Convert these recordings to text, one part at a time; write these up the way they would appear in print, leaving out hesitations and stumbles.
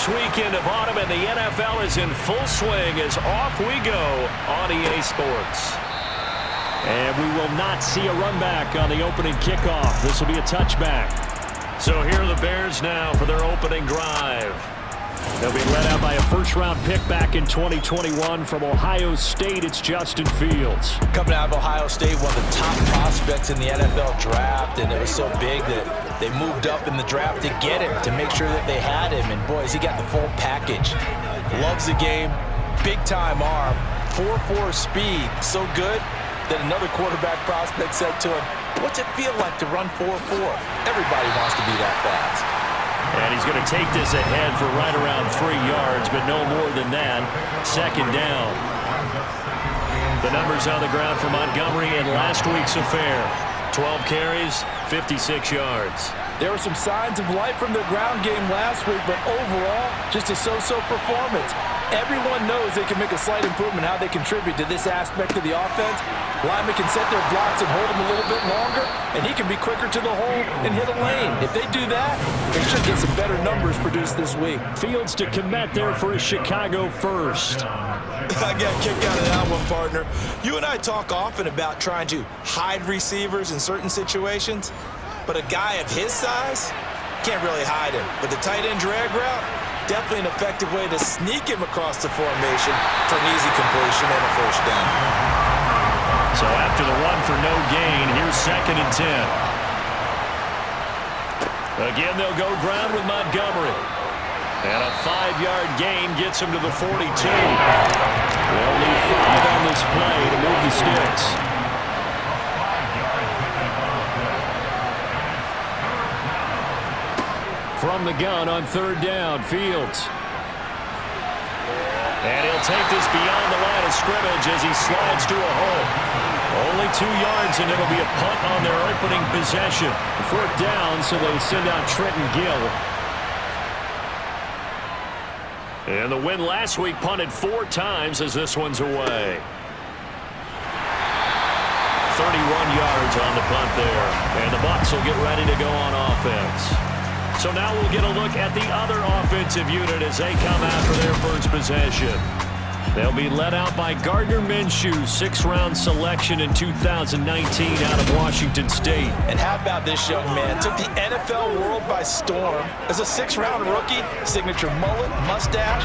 First weekend of autumn and the NFL is in full swing as off we go on EA Sports. And we will not see a run back on the opening kickoff. This will be a touchback. So here are the Bears now for their opening drive. They'll be led out by a first-round pick back in 2021 from Ohio State. It's Justin Fields. Coming out of Ohio State, one of the top prospects in the NFL draft, and it was so big that they moved up in the draft to get him, to make sure that they had him. And, boys, he got the full package. Loves the game, big-time arm, 4.4 speed, so good that another quarterback prospect said to him, "What's it feel like to run 4.4? Everybody wants to be that fast." And he's going to take this ahead for right around 3 yards, but no more than that. Second down. The numbers on the ground for Montgomery in last week's affair. 12 carries, 56 yards. There were some signs of life from their ground game last week, but overall, just a so-so performance. Everyone knows they can make a slight improvement how they contribute to this aspect of the offense. Linemen can set their blocks and hold them a little bit longer, and he can be quicker to the hole and hit a lane. If they do that, they should get some better numbers produced this week. Fields to commit there for his Chicago first. I got a kick out of that one, partner. You and I talk often about trying to hide receivers in certain situations, but a guy of his size can't really hide him. But the tight end drag route, definitely an effective way to sneak him across the formation for an easy completion and a first down. So after the run for no gain, here's 2nd and 10. Again, they'll go ground with Montgomery. And a 5-yard gain gets him to the 42. They'll need 5 on this play to move the sticks. From the gun on 3rd down, Fields. And he'll take this beyond the line of scrimmage as he slides to a hole. Only 2 yards, and it'll be a punt on their opening possession. 4th down, so they send out Trenton Gill. And the win last week punted 4 times as this one's away. 31 yards on the punt there. And the Bucs will get ready to go on offense. So now we'll get a look at the other offensive unit as they come out for their first possession. They'll be led out by Gardner Minshew, 6th-round selection in 2019 out of Washington State. And how about this young man? Took the NFL world by storm. As a 6th-round rookie, signature mullet, mustache,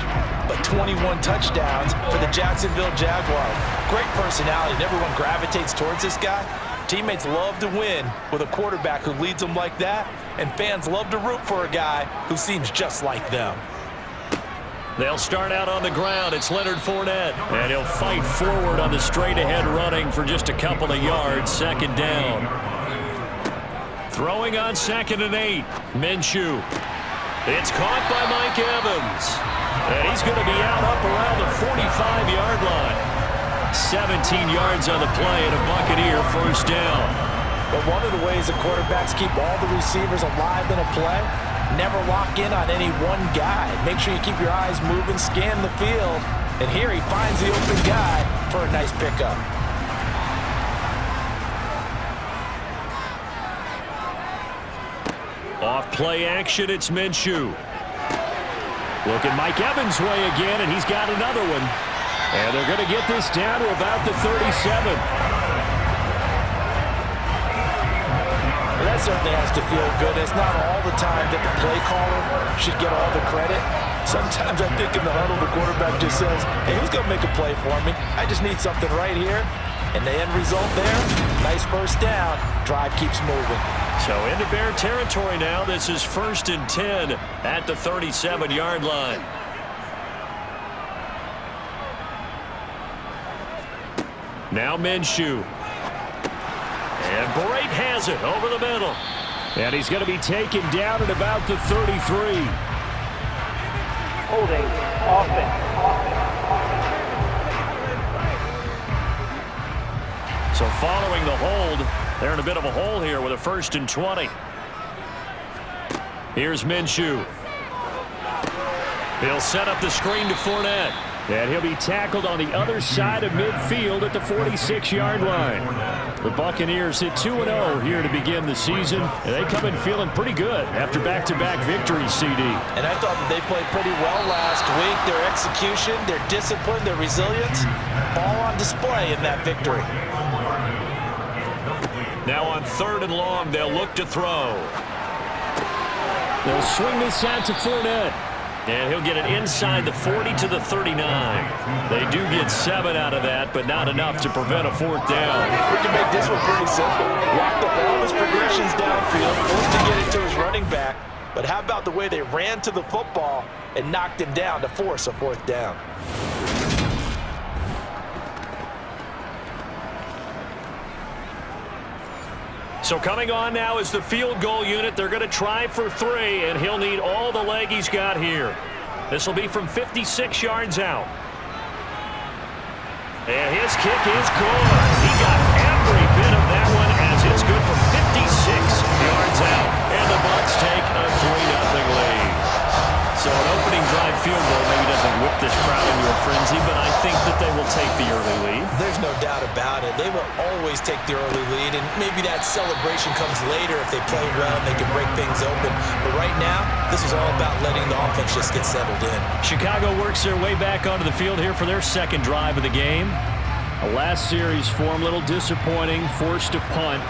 but 21 touchdowns for the Jacksonville Jaguars. Great personality, and everyone gravitates towards this guy. Teammates love to win with a quarterback who leads them like that, and fans love to root for a guy who seems just like them. They'll start out on the ground. It's Leonard Fournette, and he'll fight forward on the straight-ahead running for just a couple of yards. 2nd down. Throwing on 2nd and 8. Minshew. It's caught by Mike Evans, and he's going to be out up around the 45-yard line. 17 yards on the play and a Buccaneer first down. But one of the ways the quarterbacks keep all the receivers alive in a play, never lock in on any one guy. Make sure you keep your eyes moving, scan the field. And here he finds the open guy for a nice pickup. Off play action, it's Minshew. Looking Mike Evans' way again, and he's got another one. And they're going to get this down to about the 37. That certainly has to feel good. It's not all the time that the play caller should get all the credit. Sometimes I think in the huddle, the quarterback just says, "Hey, who's going to make a play for me? I just need something right here." And the end result there, nice first down. Drive keeps moving. So into Bear territory now. This is 1st and 10 at the 37-yard line. Now Minshew. And Brate has it over the middle. And he's going to be taken down at about the 33. Holding offense. So following the hold, they're in a bit of a hole here with a 1st and 20. Here's Minshew. He'll set up the screen to Fournette. And he'll be tackled on the other side of midfield at the 46-yard line. The Buccaneers hit 2-0 here to begin the season, and they come in feeling pretty good after back-to-back victories, CD. And I thought that they played pretty well last week. Their execution, their discipline, their resilience, all on display in that victory. Now on 3rd and long, they'll look to throw. They'll swing this out to Fournette. And he'll get it inside the 40 to the 39. They do get 7 out of that, but not enough to prevent a 4th down. We can make this one pretty simple. Locked up all his progressions downfield, forced to get it to his running back. But how about the way they ran to the football and knocked him down to force a 4th down? So coming on now is the field goal unit. They're going to try for 3, and he'll need all the leg he's got here. This will be from 56 yards out. And his kick is good. He got every bit of that one as it's good from 56 yards out. And the Bucs take a 3-0 lead. So an opening drive field goal maybe doesn't whip this crowd into a frenzy, but I think that they will take the early lead. There's no doubt about it. They will always take the early lead, and maybe that celebration comes later if they play well and they can break things open. But right now, this is all about letting the offense just get settled in. Chicago works their way back onto the field here for their 2nd drive of the game. A last series for them, a little disappointing, forced to punt.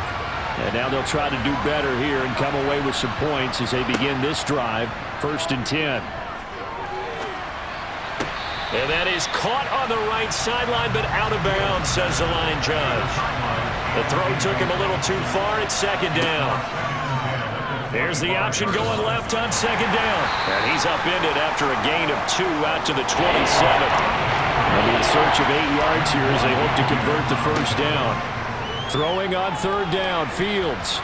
And now they'll try to do better here and come away with some points as they begin this drive, 1st and 10. And that is caught on the right sideline, but out of bounds, says the line judge. The throw took him a little too far. It's 2nd down. There's the option going left on 2nd down. And he's upended after a gain of 2 out to the 27. They'll be in search of 8 yards here as they hope to convert the 1st down. Throwing on 3rd down, Fields.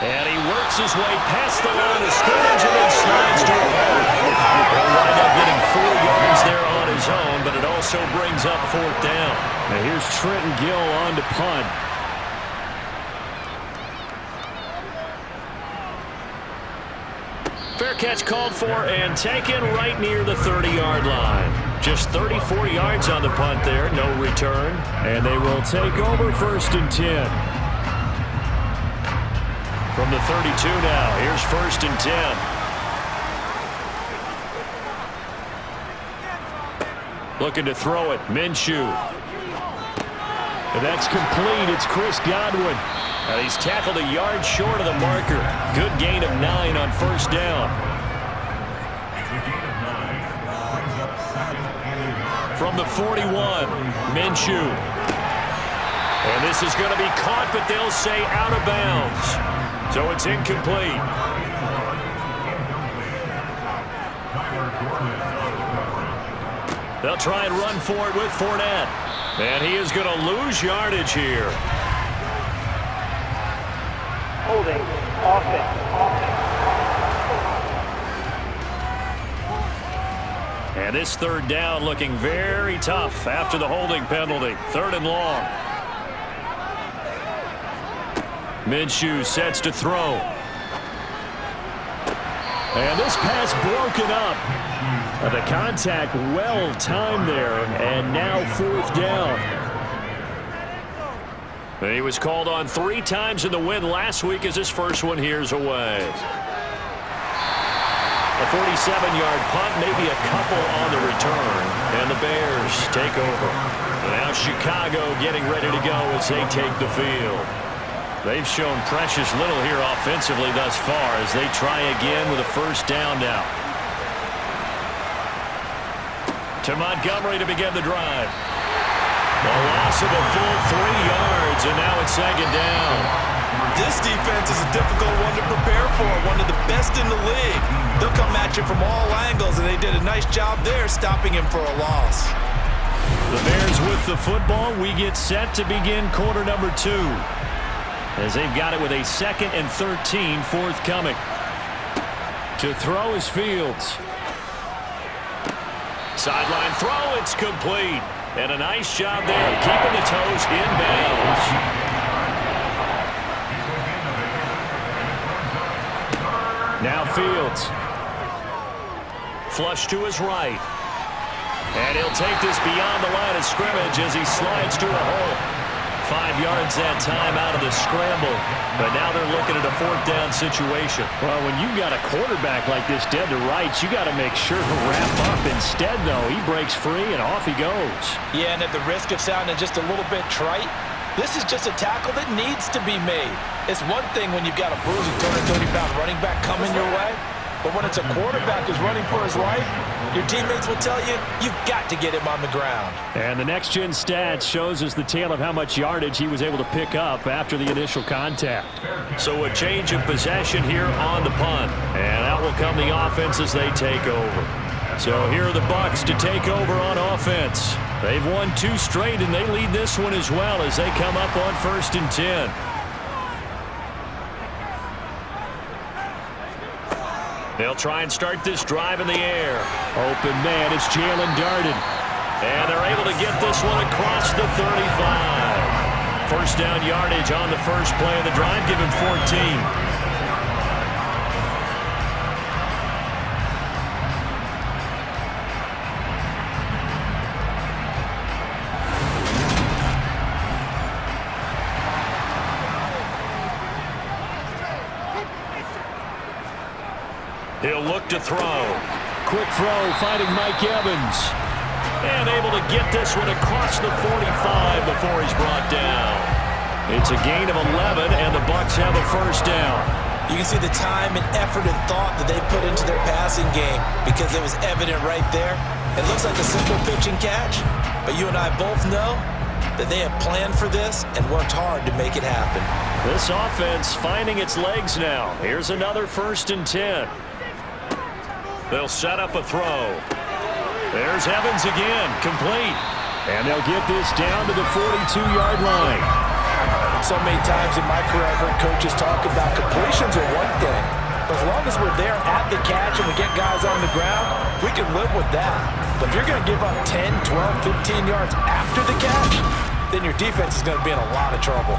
And he works his way past the line of scrimmage and then slides to a hole. He'll wind up getting 4 yards there on his own, but it also brings up 4th down. Now here's Trenton Gill on to punt. Fair catch called for and taken right near the 30-yard line. Just 34 yards on the punt there, no return. And they will take over 1st and 10. From the 32 now, here's 1st and 10. Looking to throw it, Minshew. And that's complete, it's Chris Godwin. And he's tackled a yard short of the marker. Good gain of 9 on 1st down. From the 41, Minshew. And this is going to be caught, but they'll say out of bounds. So it's incomplete. They'll try and run for it with Fournette. And he is going to lose yardage here. Holding, offense. And this 3rd down looking very tough after the holding penalty. 3rd and long. Minshew sets to throw. And this pass broken up. The contact well timed there, and now 4th down. And he was called on 3 times in the win last week as his first one here's away. A 47-yard punt, maybe a couple on the return, and the Bears take over. Now Chicago getting ready to go as they take the field. They've shown precious little here offensively thus far as they try again with a 1st down now. To Montgomery to begin the drive. A loss of a full 3 yards, and now it's 2nd down. This defense is a difficult one to prepare for, one of the best in the league. They'll come at you from all angles, and they did a nice job there stopping him for a loss. The Bears with the football. We get set to begin quarter number 2. As they've got it with a 2nd and 13 forthcoming. To throw is Fields. Sideline throw, it's complete. And a nice job there of keeping the toes in bounds. Now Fields. Flush to his right. And he'll take this beyond the line of scrimmage as he slides to a hole. 5 yards that time out of the scramble. But now they're looking at a 4th down situation. Well, when you've got a quarterback like this dead to rights, you got to make sure to wrap up. Instead, though, he breaks free and off he goes. Yeah, and at the risk of sounding just a little bit trite, this is just a tackle that needs to be made. It's one thing when you've got a bruising 230-pound running back coming your way, but when it's a quarterback who's running for his life, your teammates will tell you, you've got to get him on the ground. And the next-gen stats shows us the tale of how much yardage he was able to pick up after the initial contact. So a change of possession here on the punt. And out will come the offense as they take over. So here are the Bucs to take over on offense. They've won 2 straight, and they lead this one as well as they come up on 1st and 10. They'll try and start this drive in the air. Open man, it's Jalen Darden. And they're able to get this one across the 35. First down yardage on the first play of the drive, give him 14. He'll look to throw. Quick throw, finding Mike Evans. And able to get this one across the 45 before he's brought down. It's a gain of 11, and the Bucs have a first down. You can see the time and effort and thought that they put into their passing game because it was evident right there. It looks like a simple pitch and catch, but you and I both know that they have planned for this and worked hard to make it happen. This offense finding its legs now. Here's another 1st and 10. They'll set up a throw. There's Evans again, complete. And they'll get this down to the 42-yard line. So many times in my career I've heard coaches talk about completions are one thing, but as long as we're there at the catch and we get guys on the ground, we can live with that. But if you're going to give up 10, 12, 15 yards after the catch, then your defense is going to be in a lot of trouble.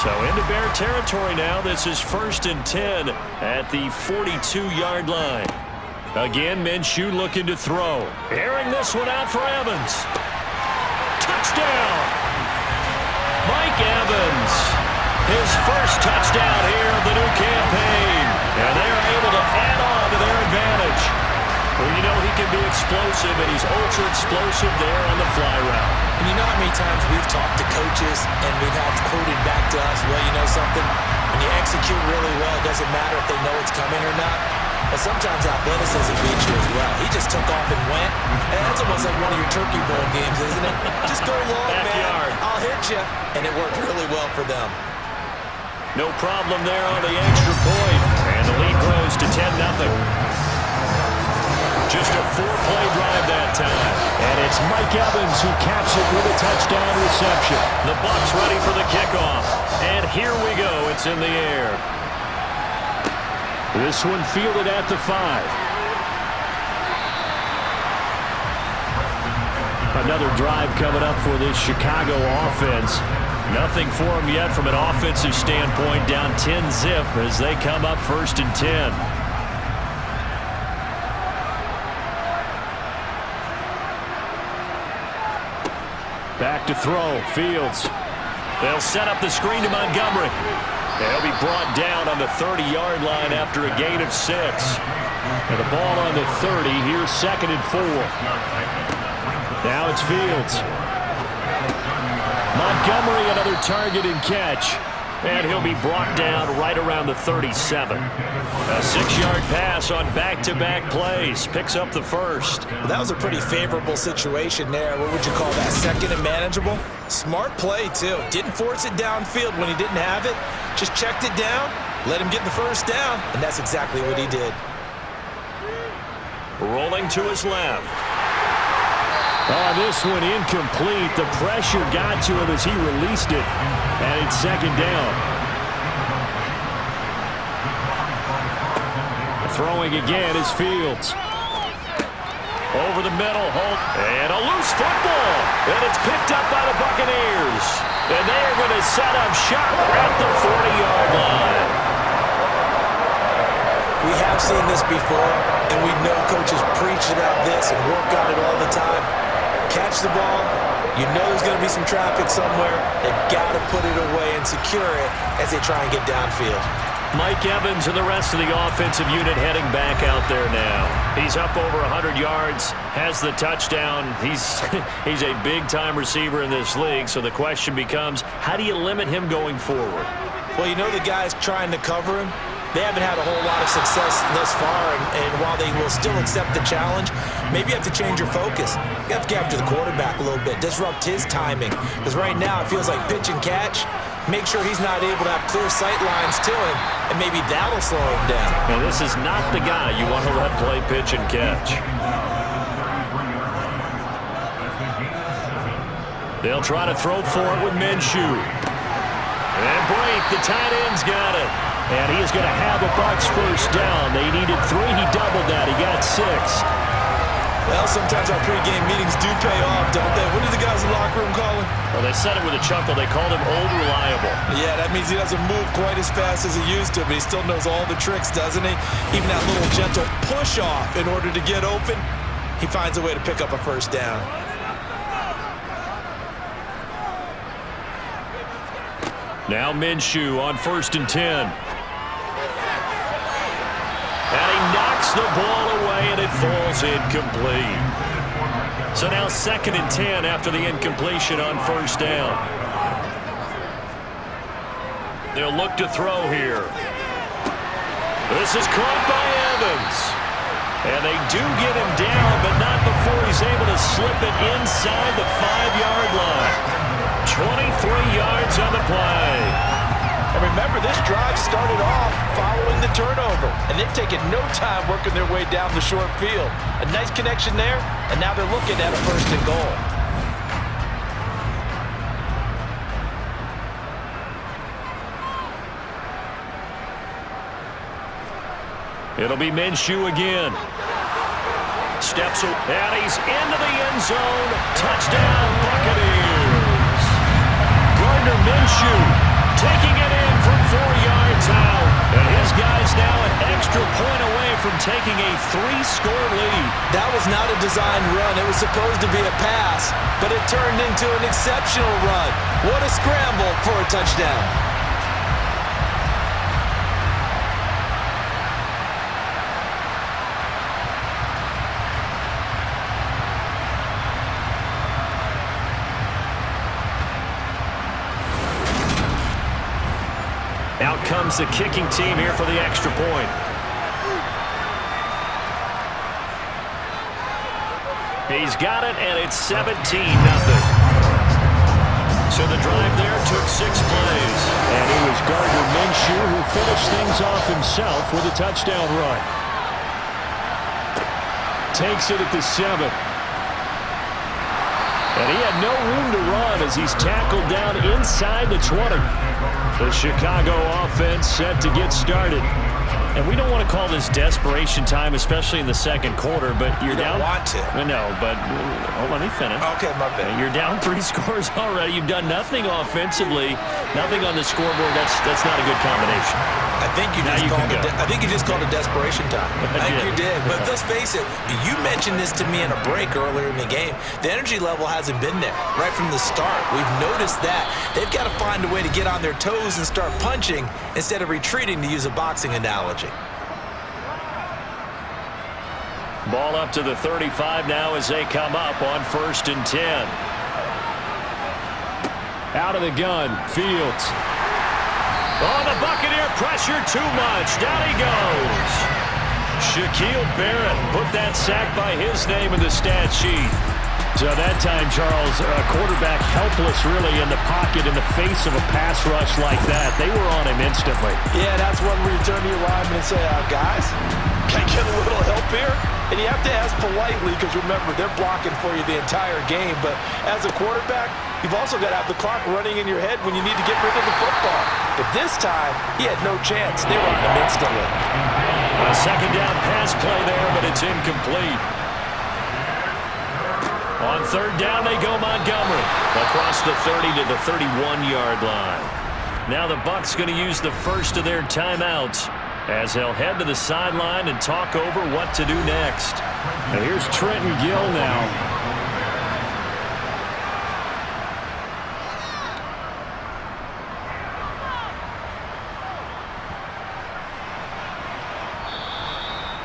So into Bear territory now. This is 1st and 10 at the 42-yard line. Again, Minshew looking to throw. Airing this one out for Evans. Touchdown! Mike Evans. His first touchdown here of the new campaign. And they're able to add on to their advantage. Well, you know he can be explosive, and he's ultra-explosive there on the fly route. And you know how many times we've talked to coaches and we've had quoted back to us, well, you know something? When you execute really well, it doesn't matter if they know it's coming or not. But sometimes athleticism beats you as well. He just took off and went. And that's almost like one of your Turkey Bowl games, isn't it? Just go long, Backyard. man. I'll hit you. And it worked really well for them. No problem there on the extra point. And the lead grows to 10-0. Just a 4-play drive that time. And it's Mike Evans who caps it with a touchdown reception. The Bucs ready for the kickoff. And here we go. It's in the air. This one fielded at the 5. Another drive coming up for this Chicago offense. Nothing for them yet from an offensive standpoint. Down 10-zip as they come up 1st and 10. Back to throw. Fields. They'll set up the screen to Montgomery. They'll be brought down on the 30-yard line after a gain of 6. And the ball on the 30. Here's 2nd and 4. Now it's Fields. Montgomery, another target and catch. And he'll be brought down right around the 37. A 6-yard pass on back-to-back plays. Picks up the first. Well, that was a pretty favorable situation there. What would you call that? 2nd and manageable? Smart play, too. Didn't force it downfield when he didn't have it. Just checked it down, let him get the first down, and that's exactly what he did. Rolling to his left. Oh, this one incomplete. The pressure got to him as he released it. And it's 2nd down. Throwing again is Fields. Over the middle, Holt. And a loose football. And it's picked up by the Buccaneers. And they are going to set up shop at the 40-yard line. We have seen this before, and we know coaches preach about this and work on it all the time. Catch the ball. You know there's going to be some traffic somewhere. They've got to put it away and secure it as they try and get downfield. Mike Evans and the rest of the offensive unit heading back out there now. He's up over 100 yards, has the touchdown. He's a big-time receiver in this league, so the question becomes, how do you limit him going forward? Well, you know the guys trying to cover him, they haven't had a whole lot of success thus far, and while they will still accept the challenge, maybe you have to change your focus. You have to get after the quarterback a little bit, disrupt his timing, because right now it feels like pitch and catch. Make sure he's not able to have clear sight lines to him, and maybe that'll slow him down. And this is not the guy you want to let play pitch and catch. They'll try to throw for it with Minshew. And Brate, the tight end's got it. And he is going to have a Bucs first down. They needed 3. He doubled that. He got 6. Well, sometimes our pregame meetings do pay off, don't they? What did the guys in the locker room call him? Well, they said it with a chuckle. They called him Old Reliable. Yeah, that means he doesn't move quite as fast as he used to, but he still knows all the tricks, doesn't he? Even that little gentle push-off in order to get open, he finds a way to pick up a first down. Now Minshew on 1st and 10. And he knocks the ball away, and it falls incomplete. So now 2nd and 10 after the incompletion on 1st down. They'll look to throw here. This is caught by Evans. And they do get him down, but not before he's able to slip it inside the 5-yard line. 23 yards on the play. And remember, this drive started off following the turnover, and they've taken no time working their way down the short field. A nice connection there, and now they're looking at a 1st and goal. It'll be Minshew again. Steps, and he's into the end zone. Touchdown, Buccaneers. Gardner Minshew taking it in from 4 yards out. And his guy's now an extra point away from taking a 3-score lead. That was not a designed run. It was supposed to be a pass, but it turned into an exceptional run. What a scramble for a touchdown. Out comes the kicking team here for the extra point. He's got it, and it's 17-0. So the drive there took 6 plays. And it was Gardner Minshew who finished things off himself with a touchdown run. Takes it at the 7. And he had no room to run as he's tackled down inside the 20. The Chicago offense set to get started. And we don't want to call this desperation time, especially in the second quarter, but you're down. You don't want to. No, but let me finish. Okay, my bad. You're down 3 scores already. You've done nothing offensively, nothing on the scoreboard. That's not a good combination. I think you just called it desperation time. I think you did. But let's face it, you mentioned this to me in a break earlier in the game. The energy level hasn't been there right from the start. We've noticed that. They've got to find a way to get on their toes and start punching instead of retreating, to use a boxing analogy. Ball up to the 35 now as they come up on 1st and 10. Out of the gun, Fields. Oh, the Buccaneer pressure too much. Down he goes. Shaquille Barrett put that sack by his name in the stat sheet. So that time, Charles, a quarterback helpless really in the pocket in the face of a pass rush like that. They were on him instantly. Yeah, that's when we turn to your lineman and say, guys, can I get a little help here? And you have to ask politely because, remember, they're blocking for you the entire game. But as a quarterback, you've also got to have the clock running in your head when you need to get rid of the football. But this time, he had no chance. They were on him instantly. A 2nd down pass play there, but it's incomplete. On 3rd down, they go Montgomery across the 30 to the 31-yard line. Now the Bucs going to use the first of their timeouts. as they'll head to the sideline and talk over what to do next. And here's Trenton Gill now.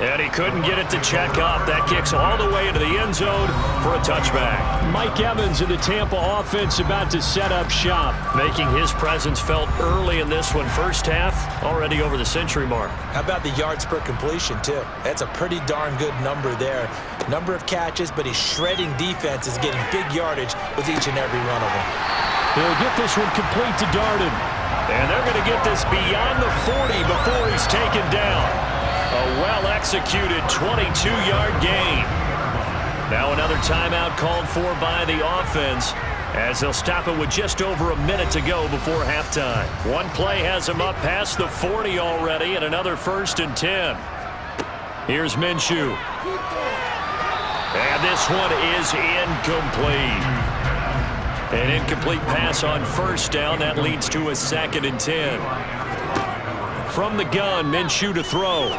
And he couldn't get it to check up. That kicks all the way into the end zone for a touchback. Mike Evans in the Tampa offense about to set up shop. Making his presence felt early in this one. First half, already over the century mark. How about the yards per completion, too? That's a pretty darn good number there. Number of catches, but he's shredding defenses, getting big yardage with each and every one of them. He'll get this one complete to Darden. And they're going to get this beyond the 40 before he's taken down. A well-executed 22-yard gain. Now another timeout called for by the offense as they'll stop it with just over a minute to go before halftime. One play has him up past the 40 already and another 1st and 10. Here's Minshew. And this one is incomplete. An incomplete pass on 1st down. That leads to a 2nd and 10. From the gun, Minshew to throw.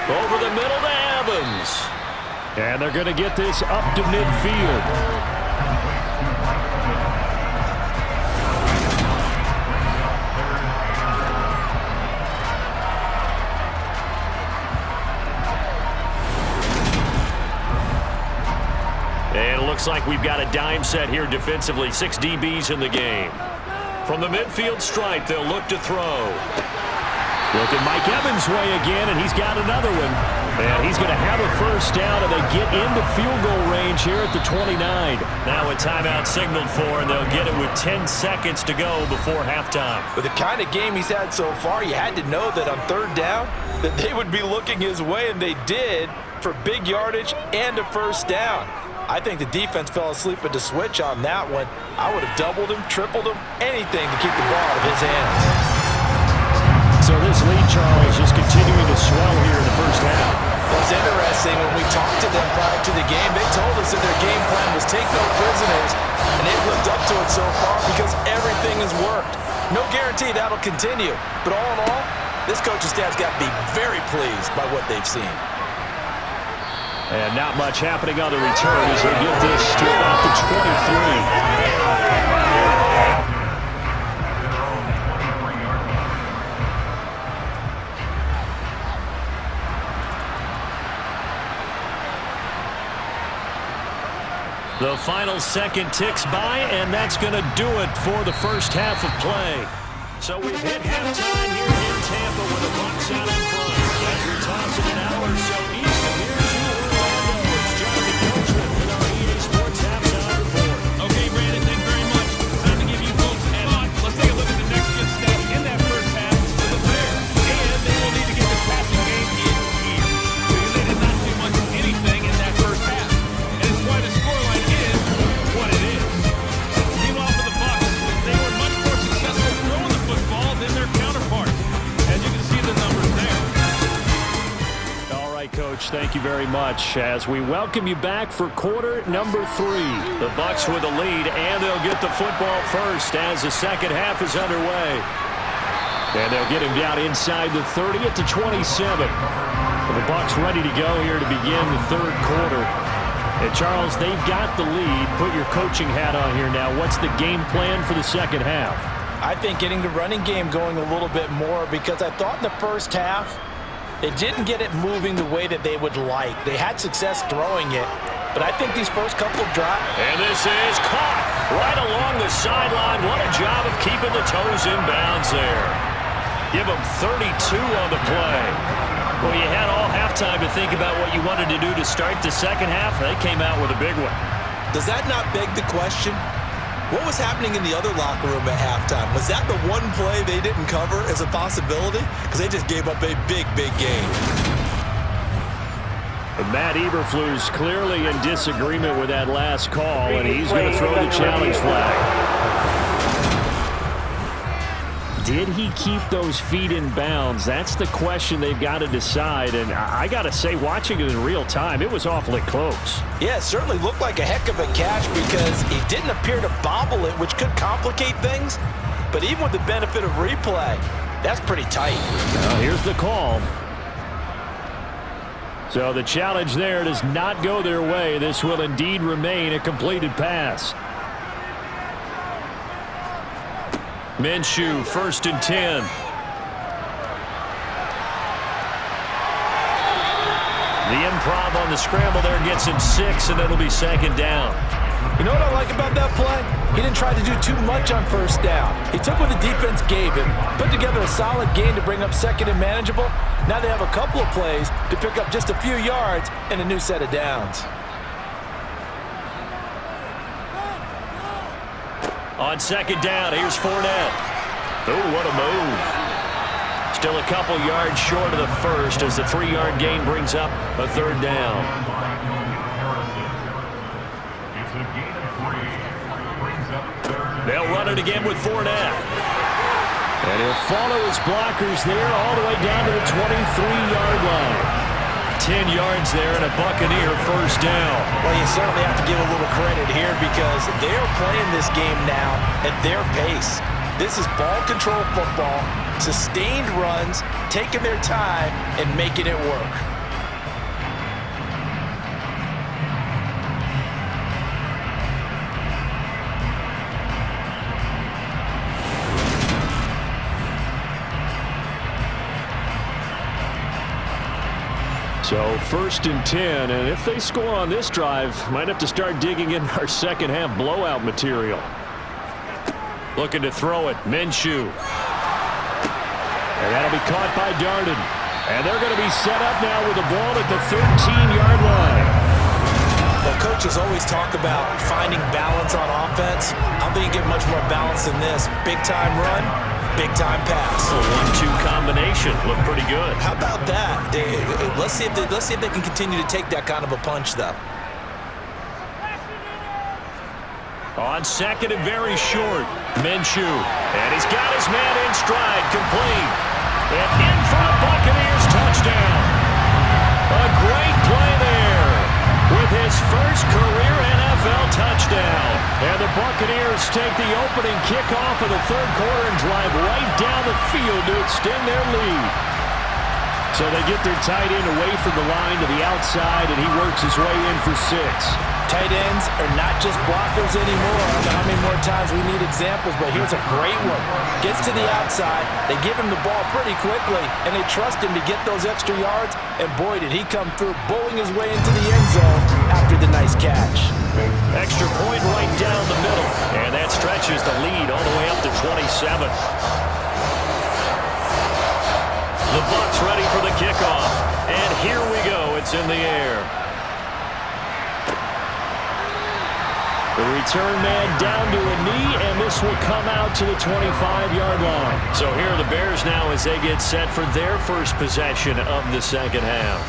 Over the middle to Evans. And they're going to get this up to midfield. And it looks like we've got a dime set here defensively. 6 DBs in the game. From the midfield stripe, they'll look to throw. Look at Mike Evans' way again, and he's got another one. And he's going to have a 1st down, and they get into field goal range here at the 29. Now a timeout signaled for, and they'll get it with 10 seconds to go before halftime. With the kind of game he's had so far, you had to know that on 3rd down that they would be looking his way, and they did for big yardage and a 1st down. I think the defense fell asleep at the switch on that one. I would have doubled him, tripled him, anything to keep the ball out of his hands. So this lead, Charles, is continuing to swell here in the 1st half. Well, it's interesting. When we talked to them prior to the game, they told us that their game plan was take no prisoners, and they've lived up to it so far because everything has worked. No guarantee that'll continue, but all in all, this coaching staff's got to be very pleased by what they've seen. And not much happening on the return as they get this to about the 23. The final second ticks by, and that's going to do it for the 1st half of play. So we've hit halftime here in Tampa with the Bucs out in front. As we toss it an hour or so east of here to Orlando, it's Jonathan Coachman with our EA Sports halftime report. Okay, Brandon, thanks very much. Time to give you folks a head-on. Let's take a look at the next gen stats in that 1st half for the Bears. And they will need to get this passing game in gear because they did not do much of anything in that 1st half. And it's why the scoreline is what it is. Meanwhile, for the Bucs, they were much more successful throwing the football than their counterparts. As you can see the numbers there. All right, Coach, thank you very much as we welcome you back for quarter number 3. The Bucs with the lead, and they'll get the football first as the 2nd half is underway. And they'll get him down inside the 30 at the 27. And the Bucs ready to go here to begin the 3rd quarter. And, Charles, they've got the lead. Put your coaching hat on here now. What's the game plan for the 2nd half? I think getting the running game going a little bit more because I thought in the 1st half they didn't get it moving the way that they would like. They had success throwing it, but I think these first couple of drives. And this is caught right along the sideline. What a job of keeping the toes in bounds there. Give them 32 on the play. Well, you had all halftime to think about what you wanted to do to start the 2nd half. They came out with a big one. Does that not beg the question? What was happening in the other locker room at halftime? Was that the one play they didn't cover as a possibility? Because they just gave up a big, big game. And Matt Eberflus clearly in disagreement with that last call, and he's going to throw the challenge flag. Did he keep those feet in bounds? That's the question they've got to decide. And I got to say, watching it in real time, it was awfully close. Yeah, it certainly looked like a heck of a catch because he didn't appear to bobble it, which could complicate things. But even with the benefit of replay, That's pretty tight. Now here's the call. So the challenge there does not go their way. This will indeed remain a completed pass. Minshew, 1st and 10. The improv on the scramble there gets him 6, and it'll be 2nd down. You know what I like about that play? He didn't try to do too much on 1st down. He took what the defense gave him, put together a solid gain to bring up 2nd and manageable. Now they have a couple of plays to pick up just a few yards and a new set of downs. On 2nd down, here's Fournette. Oh, what a move. Still a couple yards short of the first as the 3-yard gain brings up a 3rd down. They'll run it again with Fournette. And he'll follow his blockers there all the way down to the 23-yard line. 10 yards there and a Buccaneer 1st down. Well, you certainly have to give a little credit here because they're playing this game now at their pace. This is ball control football, sustained runs, taking their time and making it work. So 1st and 10, and if they score on this drive, might have to start digging in our second half blowout material. Looking to throw it, Minshew. And that'll be caught by Darden. And they're going to be set up now with the ball at the 13-yard line. Well, coaches always talk about finding balance on offense. I don't think you get much more balance than this. Big-time run, big-time pass. A 1-2 combination. Looked pretty good. How about that? Let's see if they can continue to take that kind of a punch, though. On 2nd and very short, Minshew. And he's got his man in stride, complete. And in for a Buccaneers touchdown. A great play there with his first career NFL touchdown. And the Buccaneers take the opening kickoff of the 3rd quarter and drive right down the field to extend their lead. So they get their tight end away from the line to the outside, and he works his way in for 6. Tight ends are not just blockers anymore. I don't know how many more times we need examples, but here's a great one. Gets to the outside, they give him the ball pretty quickly, and they trust him to get those extra yards, and boy, did he come through, bowling his way into the end zone after the nice catch. Extra point right down the middle, and that stretches the lead all the way up to 27. The Bucs ready for the kickoff, and here we go. It's in the air. The return man down to a knee, and this will come out to the 25-yard line. So here are the Bears now as they get set for their first possession of the second half.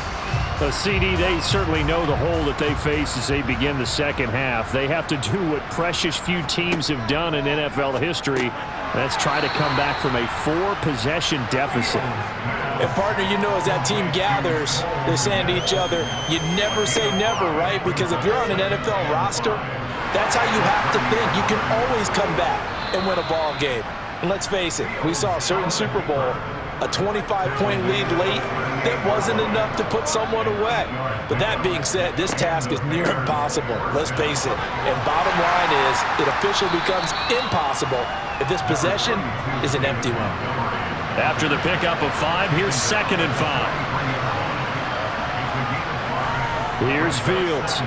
So, CD, they certainly know the hole that they face as they begin the second half. They have to do what precious few teams have done in NFL history. That's try to come back from a 4-possession deficit. And, partner, you know as that team gathers, they're saying to each other, you never say never, right? Because if you're on an NFL roster, that's how you have to think. You can always come back and win a ball game. And let's face it, we saw a certain Super Bowl, a 25-point lead late, that wasn't enough to put someone away. But that being said, this task is near impossible. Let's face it. And bottom line is, it officially becomes impossible if this possession is an empty one. After the pickup of 5, here's 2nd and 5. Here's Fields.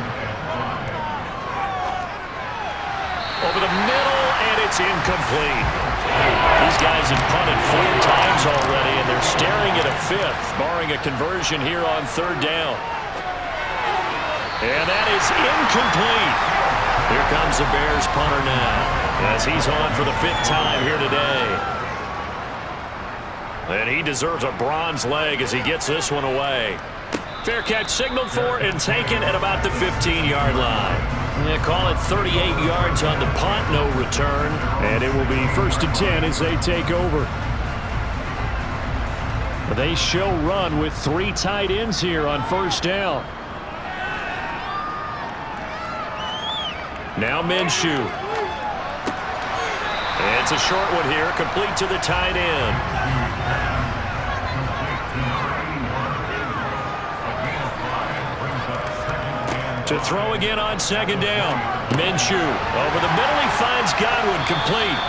Over the middle, and it's incomplete. These guys have punted 4 times already, and they're staring at a 5th, barring a conversion here on 3rd down. And that is incomplete. Here comes the Bears punter now, as he's on for the 5th time here today. And he deserves a bronze leg as he gets this one away. Fair catch signaled for and taken at about the 15-yard line. They call it 38 yards on the punt, no return. And it will be 1st and 10 as they take over. They show run with 3 tight ends here on 1st down. Now Minshew. It's a short one here, complete to the tight end. To throw again on second down. Minshew over the middle. He finds Godwin complete.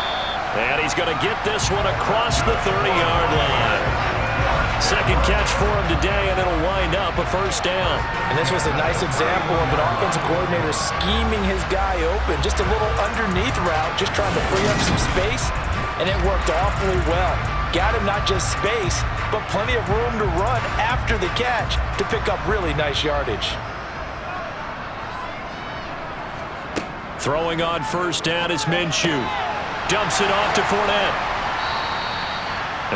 And he's going to get this one across the 30-yard line. Second catch for him today, and it'll wind up a first down. And this was a nice example of an offensive coordinator scheming his guy open. Just a little underneath route, just trying to free up some space, and it worked awfully well. Got him not just space, but plenty of room to run after the catch to pick up really nice yardage. Throwing on first down is Minshew. Dumps it off to Fournette.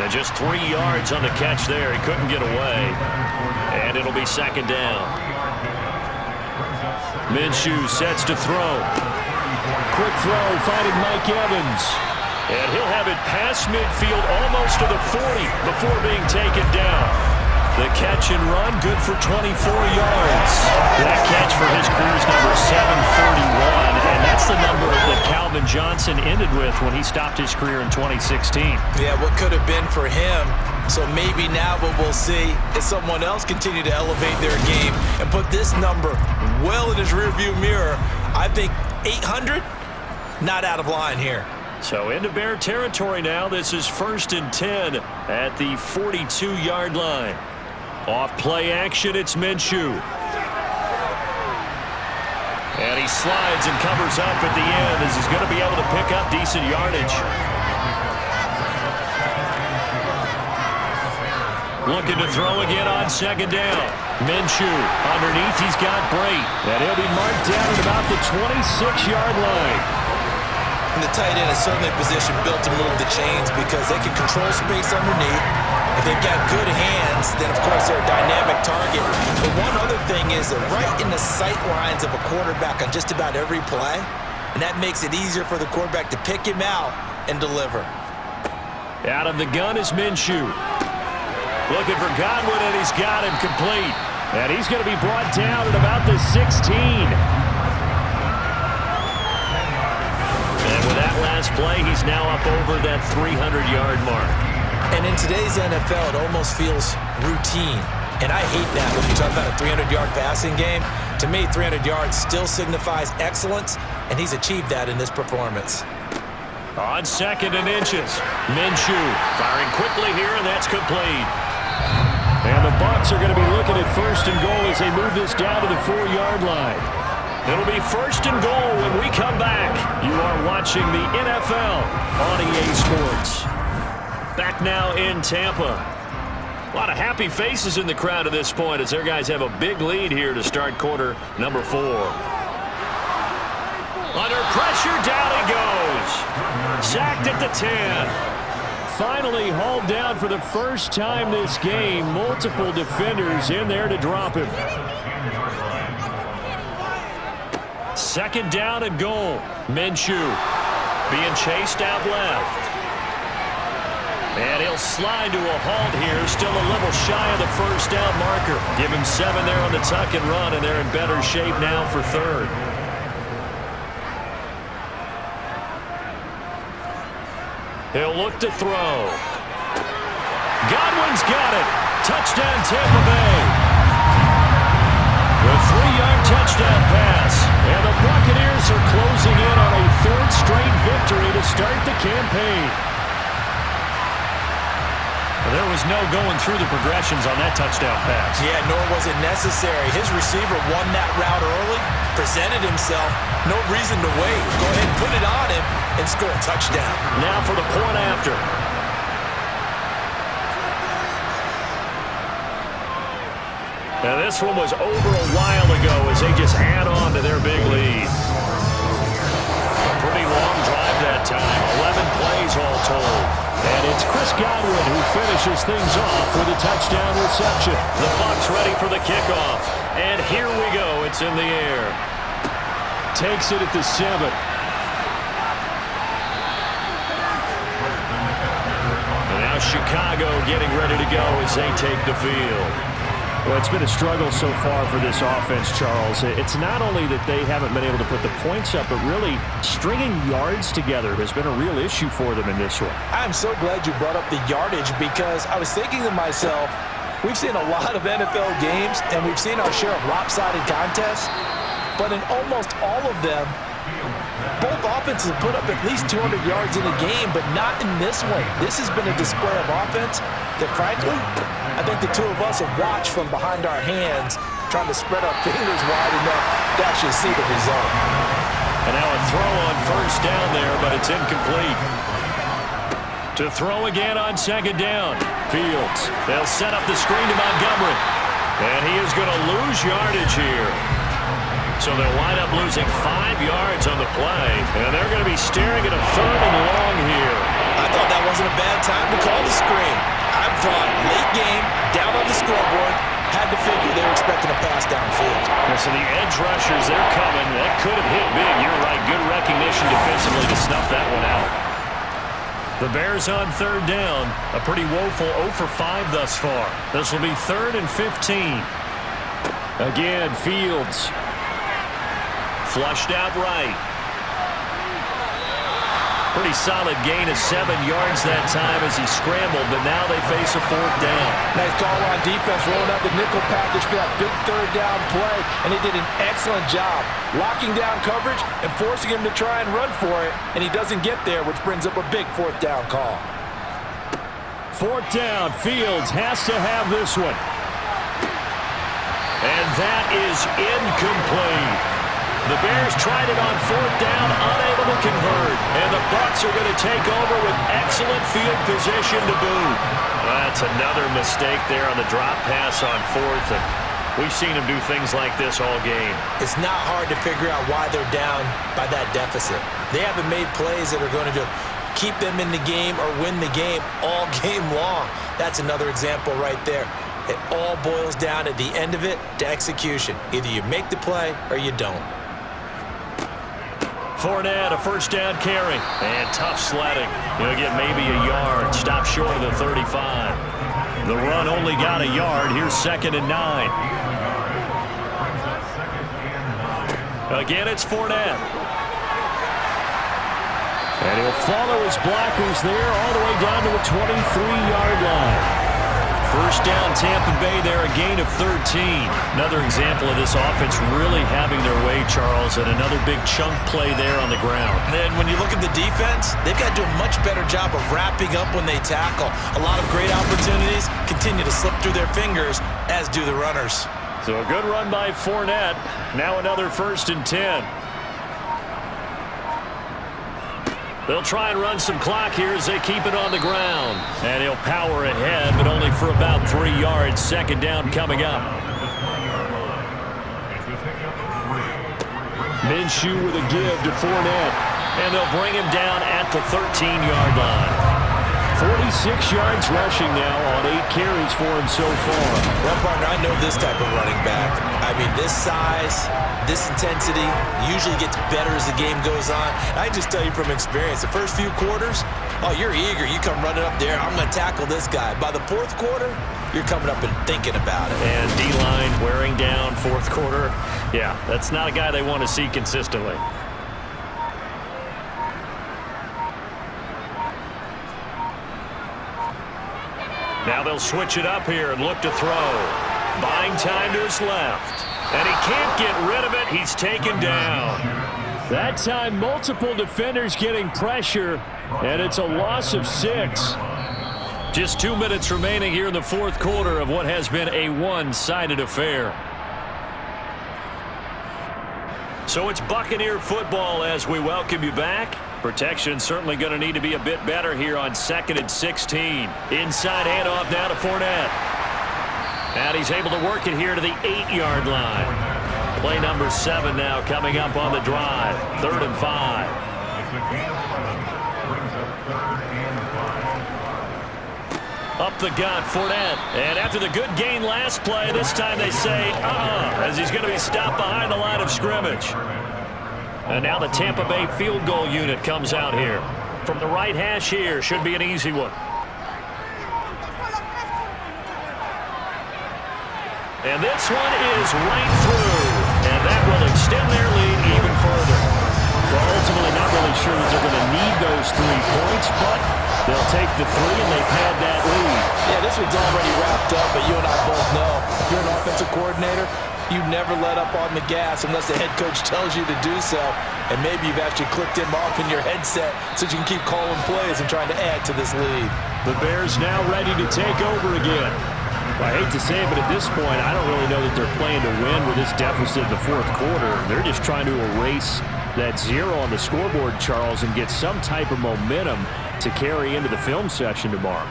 And just 3 yards on the catch there. He couldn't get away. And it'll be second down. Minshew sets to throw. Quick throw, finding Mike Evans. And he'll have it past midfield almost to the 40 before being taken down. The catch and run, good for 24 yards. That catch for his career's number 731, and that's the number that Calvin Johnson ended with when he stopped his career in 2016. Yeah, what could have been for him. So maybe now what we'll see is someone else continue to elevate their game and put this number well in his rearview mirror. I think 800, not out of line here. So into Bear territory now. This is 1st and 10 at the 42-yard line. Off play action, it's Minshew. And he slides and covers up at the end as he's going to be able to pick up decent yardage. Looking to throw again on second down. Minshew underneath, he's got Brait. And he'll be marked down at about the 26-yard line. And the tight end is certainly a position built to move the chains because they can control space underneath. If they've got good hands, then of course they're a dynamic target. But one other thing is they're right in the sight lines of a quarterback on just about every play. And that makes it easier for the quarterback to pick him out and deliver. Out of the gun is Minshew. Looking for Godwin, and he's got him complete. And he's going to be brought down at about the 16. And with that last play, he's now up over that 300-yard mark. And in today's NFL, it almost feels routine. And I hate that when you talk about a 300-yard passing game. To me, 300 yards still signifies excellence, and he's achieved that in this performance. On second and inches, Minshew firing quickly here, and that's complete. And the Bucs are going to be looking at 1st and goal as they move this down to the 4-yard line. It'll be 1st and goal when we come back. You are watching the NFL on EA Sports. Back now in Tampa. A lot of happy faces in the crowd at this point as their guys have a big lead here to start quarter number 4. Under pressure, down he goes. Sacked at the 10. Finally hauled down for the first time this game. Multiple defenders in there to drop him. Second down and goal. Minshew being chased out left. And he'll slide to a halt here, still a little shy of the first down marker. Give him 7 there on the tuck and run, and they're in better shape now for 3rd. He'll look to throw. Godwin's got it. Touchdown, Tampa Bay. The 3-yard touchdown pass. And the Buccaneers are closing in on a 3rd straight victory to start the campaign. There was no going through the progressions on that touchdown pass. Yeah, nor was it necessary. His receiver won that route early, presented himself, no reason to wait. Go ahead and put it on him and score a touchdown. Now for the point after. Now this one was over a while ago as they just add on to their big lead. A pretty long drive that time, 11 plays all told. And it's Chris Godwin who finishes things off with a touchdown reception. The Bucs ready for the kickoff. And here we go. It's in the air. Takes it at the 7. And now Chicago getting ready to go as they take the field. Well, it's been a struggle so far for this offense, Charles. It's not only that they haven't been able to put the points up, but really stringing yards together has been a real issue for them in this one. I'm so glad you brought up the yardage because I was thinking to myself, we've seen a lot of NFL games and we've seen our share of lopsided contests. but in almost all of them, both offenses have put up at least 200 yards in a game, but not in this one. This has been a display of offense that, frankly, I think the two of us have watched from behind our hands, trying to spread our fingers wide enough to actually see the result. And now a throw on first down there, but it's incomplete. To throw again on second down. Fields. They'll set up the screen to Montgomery. And he is going to lose yardage here. So they'll wind up losing 5 yards on the play. And they're going to be staring at a 3rd and long here. I thought that wasn't a bad time to call the screen. I thought late game, down on the scoreboard, had to figure they were expecting a pass downfield. And so the edge rushers, they're coming. That could have hit big. You're right. Good recognition defensively to snuff that one out. The Bears on 3rd down. A pretty woeful 0 for 5 thus far. This will be 3rd and 15. Again, Fields. Flushed out right. Pretty solid gain of 7 yards that time as he scrambled, but now they face a 4th down. Nice call on defense, rolling out the nickel package for that big 3rd down play, and he did an excellent job locking down coverage and forcing him to try and run for it, and he doesn't get there, which brings up a big 4th down call. 4th down. Fields has to have this one. And that is incomplete. The Bears tried it on 4th down, unable to convert. And the Bucs are going to take over with excellent field position to boot. That's another mistake there on the drop pass on 4th. And we've seen him do things like this all game. It's not hard to figure out why they're down by that deficit. They haven't made plays that are going to keep them in the game or win the game all game long. That's another example right there. It all boils down at the end of it to execution. Either you make the play or you don't. Fournette, a 1st down carry. And tough sledding. He'll get maybe a yard. Stop short of the 35. The run only got a yard. Here's 2nd and 9. Again, it's Fournette. And he'll follow his blockers there all the way down to the 23-yard line. 1st down, Tampa Bay there, a gain of 13. Another example of this offense really having their way, Charles, and another big chunk play there on the ground. And then when you look at the defense, they've got to do a much better job of wrapping up when they tackle. A lot of great opportunities continue to slip through their fingers, as do the runners. So a good run by Fournette. Now another 1st and 10. They'll try and run some clock here as they keep it on the ground. And he'll power ahead, but only for about 3 yards. 2nd down coming up. Minshew with a give to Fournette. And they'll bring him down at the 13-yard line. 46 yards rushing now on 8 carries for him so far. Well, partner, I know this type of running back. I mean, this size, this intensity usually gets better as the game goes on. I just tell you from experience, the first few quarters, oh, you're eager. You come running up there, I'm going to tackle this guy. By the 4th quarter, you're coming up and thinking about it. And D-line wearing down 4th quarter. Yeah, that's not a guy they want to see consistently. Now they'll switch it up here and look to throw. Buying time to his left. And he can't get rid of it. He's taken down. That time, multiple defenders getting pressure, and it's a loss of 6. Just 2 minutes remaining here in the 4th quarter of what has been a one-sided affair. So it's Buccaneer football as we welcome you back. Protection certainly going to need to be a bit better here on 2nd and 16. Inside handoff now to Fournette. And he's able to work it here to the 8-yard line. Play number 7 now coming up on the drive. 3rd and 5. Up the gut, Fournette. And after the good gain last play, this time they say, as he's going to be stopped behind the line of scrimmage. And now the Tampa Bay field goal unit comes out here. From the right hash here, should be an easy one. And this one is right through. And that will extend their lead even further. Well, ultimately not really sure that they're going to need those 3 points, but they'll take the 3 and they pad that lead. Yeah, this one's already wrapped up, but you and I both know if you're an offensive coordinator, You never let up on the gas unless the head coach tells you to do so. And maybe you've actually clicked him off in your headset so you can keep calling plays and trying to add to this lead. The Bears now ready to take over again. Well, I hate to say it, but at this point, I don't really know that they're playing to win with this deficit in the fourth quarter. They're just trying to erase that 0 on the scoreboard, Charles, and get some type of momentum to carry into the film session tomorrow.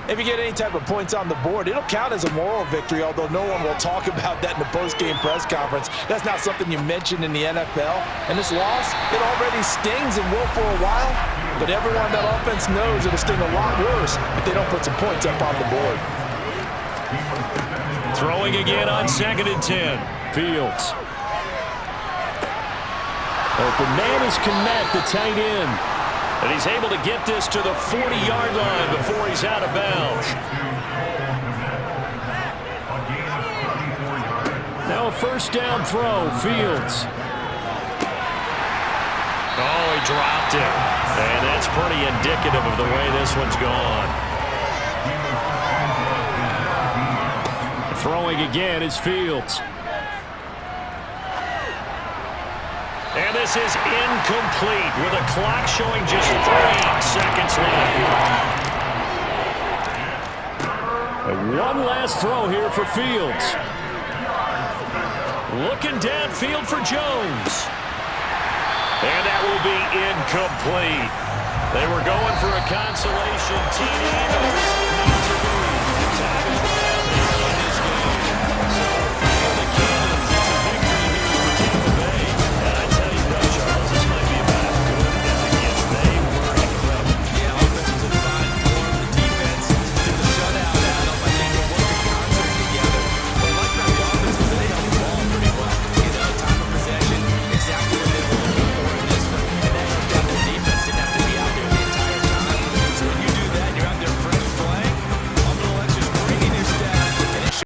If you get any type of points on the board, it'll count as a moral victory, although no one will talk about that in the post-game press conference. That's not something you mentioned in the NFL. And this loss, it already stings and will for a while, but everyone on that offense knows it'll sting a lot worse if they don't put some points up on the board. Throwing again on 2nd and 10. Fields. Open man is Kmet, the tight end. And he's able to get this to the 40-yard line before he's out of bounds. Now a first down throw, Fields. Oh, he dropped it. And that's pretty indicative of the way this one's gone. Throwing again is Fields. And this is incomplete with a clock showing just 3 seconds left. And one last throw here for Fields. Looking downfield for Jones. And that will be incomplete. They were going for a consolation TD.